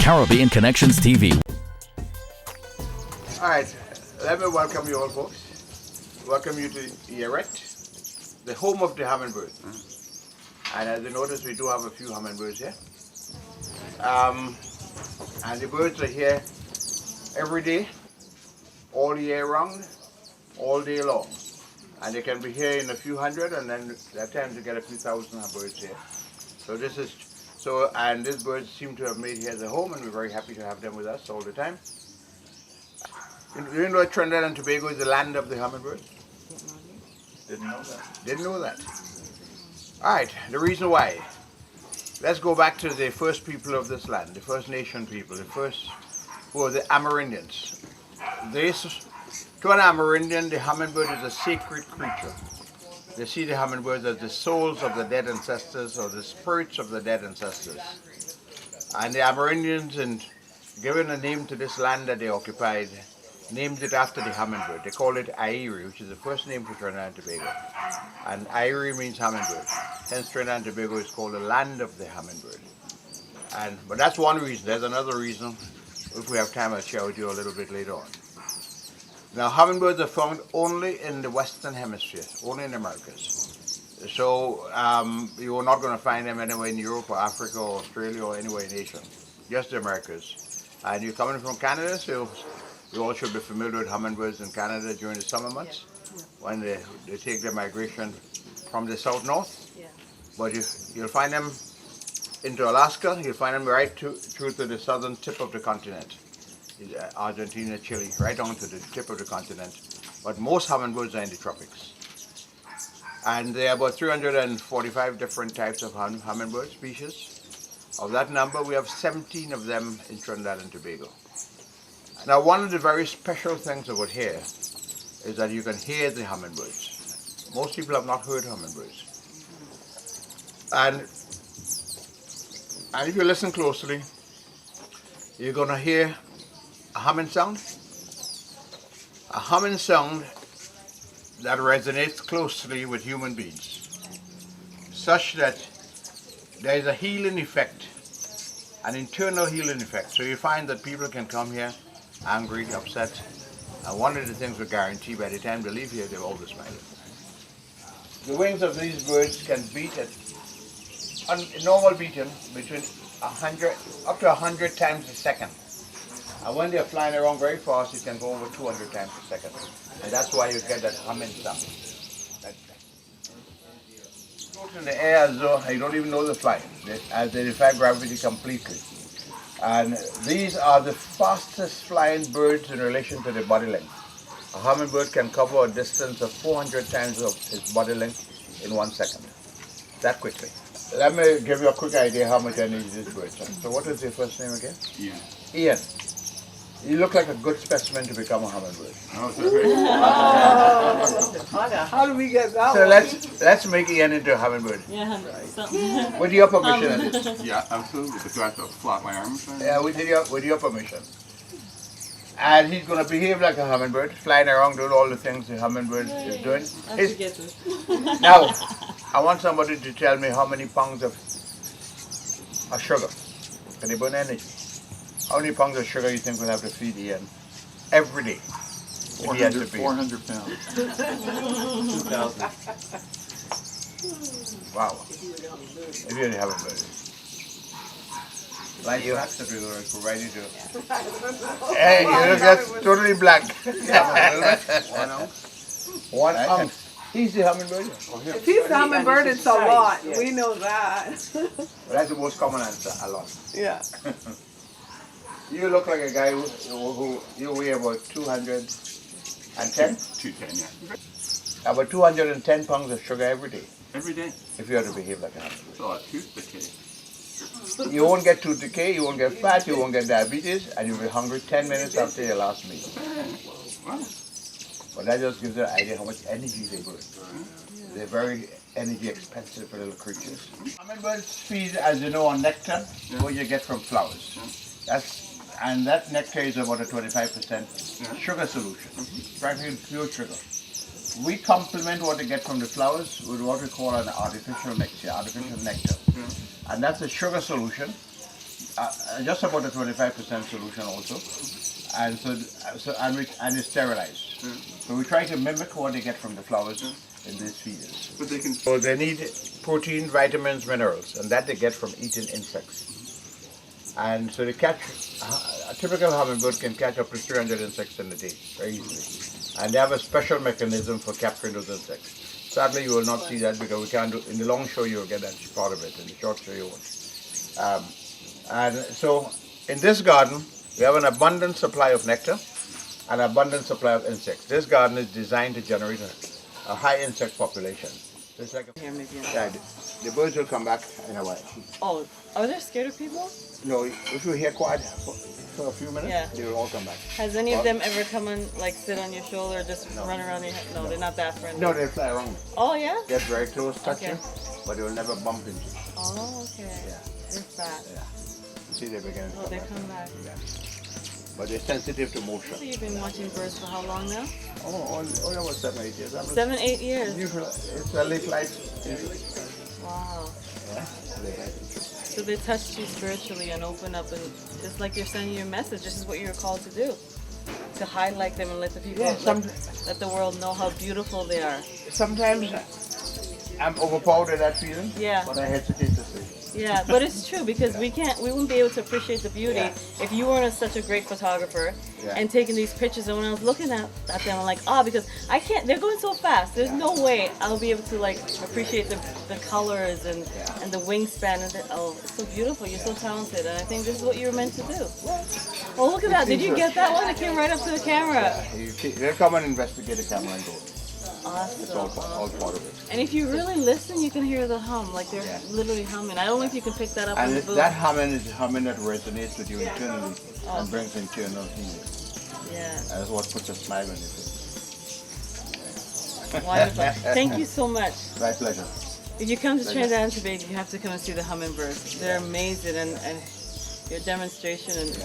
Caribbean Connections TV. All right, let me welcome you all, folks. Welcome you to Yerette, the home of the hummingbird. And as you notice, we do have a few hummingbirds here. And the birds are here every day, all year round, all day long. And they can be here in a few hundred, and then there are times you get a few thousand birds here. So this is, and these birds seem to have made here their home, and we're very happy to have them with us all the time. You know Trinidad and Tobago is the land of the hummingbird? Didn't know that. Didn't know that. All right, the reason why. Let's go back to the first people of this land, the First Nation people, the first who were the Amerindians. To an Amerindian, the hummingbird is a sacred creature. They see the hummingbirds as the souls of the dead ancestors or the spirits of the dead ancestors. And the Amerindians, in giving a name to this land that they occupied, named it after the hummingbird. They call it Airi, which is the first name for Trinidad and Tobago. And Airi means hummingbird. Hence Trinidad and Tobago is called the land of the hummingbird. But that's one reason. There's another reason. If we have time, I'll share with you a little bit later on. Now, hummingbirds are found only in the Western Hemisphere, only in the Americas. So you're not going to find them anywhere in Europe or Africa or Australia or anywhere in Asia, just the Americas. And you're coming from Canada, so you all should be familiar with hummingbirds in Canada during the summer months, when they take their migration from the south-north. Yeah. But you'll find them into Alaska, you'll find them right through to the southern tip of the continent. Argentina, Chile, right on to the tip of the continent. But most hummingbirds are in the tropics. And there are about 345 different types of hummingbird species. Of that number, we have 17 of them in Trinidad and Tobago. Now, one of the very special things about here is that you can hear the hummingbirds. Most people have not heard hummingbirds. And if you listen closely, you're going to hear a humming sound that resonates closely with human beings, such that there is a healing effect, an internal healing effect. So you find that people can come here angry, upset, and one of the things we guarantee by the time they leave here, they're always smiling. The wings of these birds can beat at normal beating between 100 up to 100 times a second. And when they're flying around very fast, it can go over 200 times a second. And that's why you get that humming sound. Float in the air as though you don't even know they're flying, as they defy gravity completely. And these are the fastest flying birds in relation to their body length. A hummingbird can cover a distance of 400 times of its body length in 1 second. That quickly. Let me give you a quick idea how much energy these birds have. So what is your first name again? Ian. Ian. You look like a good specimen to become a hummingbird. Oh, sorry. How do we get that So one? let's make Ian into a hummingbird. Yeah, With your permission. Yeah, absolutely. Do I have to flap my arms? Yeah, with your permission. And he's going to behave like a hummingbird, flying around doing all the things the hummingbird is doing. Now, I want somebody to tell me how many pounds of sugar can they burn energy. How many pounds of sugar you think we'll have to feed Ian every day? 400 pounds. 2,000. Wow. If you haven't heard it. Like you have to be going to provide you to. Hey, you look, that's totally black. 1 ounce. 1 ounce. He's the hummingbird. If he's the hummingbird, it's a lot. Yes. We know that. Well, that's the most common answer, a lot. Yeah. You look like a guy who you weigh about 210? 210, yeah. About 210 pounds of sugar every day. Every day. If you have to behave like a hummingbird. It's a lot of tooth decay. You won't get tooth decay, you won't get fat, you won't get diabetes, and you'll be hungry 10 minutes after your last meal. Wow. But that just gives you an idea how much energy they burn. They're very energy expensive little creatures. Hummingbirds feed, as you know, on nectar, what you get from flowers. And that nectar is about a 25% sugar solution, practically pure sugar. We complement what they get from the flowers with what we call an artificial nectar. And that's a sugar solution just about a 25% solution also, and and it's sterilized. So we try to mimic what they get from the flowers in these feeders. But they can. So they need protein, vitamins, minerals, and that they get from eating insects. And so they catch, a typical hummingbird can catch up to 300 insects in a day, very easily. And they have a special mechanism for capturing those insects. Sadly, you will not see that because we can't do, in the long show you'll get that part of it, in the short show you won't. And so in this garden, we have an abundant supply of nectar, an abundant supply of insects. This garden is designed to generate a high insect population. So it's like Here, maybe. yeah, the birds will come back in a while. Oh, are they scared of people? No, if you hear quiet for a few minutes, Yeah. they will all come back. Has any of them ever come and like sit on your shoulder, or just run around your head? No, they're not that friendly. No, they fly around. Oh yeah. Get very close, touch Okay. you, but they will never bump into you. Oh okay. Yeah. They're fat. Yeah. You see, they begin to Oh, come they back. come back. Yeah. But they're sensitive to motion. So you've been watching birds for how long now? Oh, about 7, 8 years. 7, 8 years. It's a late life. Wow. Yeah. So they touched you spiritually and opened up, and just like you're sending your message, this is what you're called to do. To highlight them and let the people, Yeah, let the world know how beautiful they are. Sometimes I'm overpowered with that feeling, Yeah. but I hesitate to say. Yeah, but it's true because we wouldn't be able to appreciate the beauty Yeah. if you weren't such a great photographer Yeah. and taking these pictures. And when I was looking at them, I'm like, because I can't. They're going so fast. There's no way I'll be able to like appreciate the colors and the wingspan. And it's so beautiful. You're so talented, and I think this is what you were meant to do. Oh, look at that! Did you get that one? It came right up to the camera. They'll come and investigate the camera and go. It's all Awesome. part of it. And if you really listen, you can hear the hum. Like they're Yeah. literally humming. I don't know if you can pick that up on And the boom. that humming is humming that resonates with you internally Oh. and brings internal healing. Yeah. That's what puts a smile on your face. Wonderful. Thank you so much. My pleasure. If you come to Trinidad and Tobago, you have to come and see the hummingbirds. They're amazing, and your demonstration and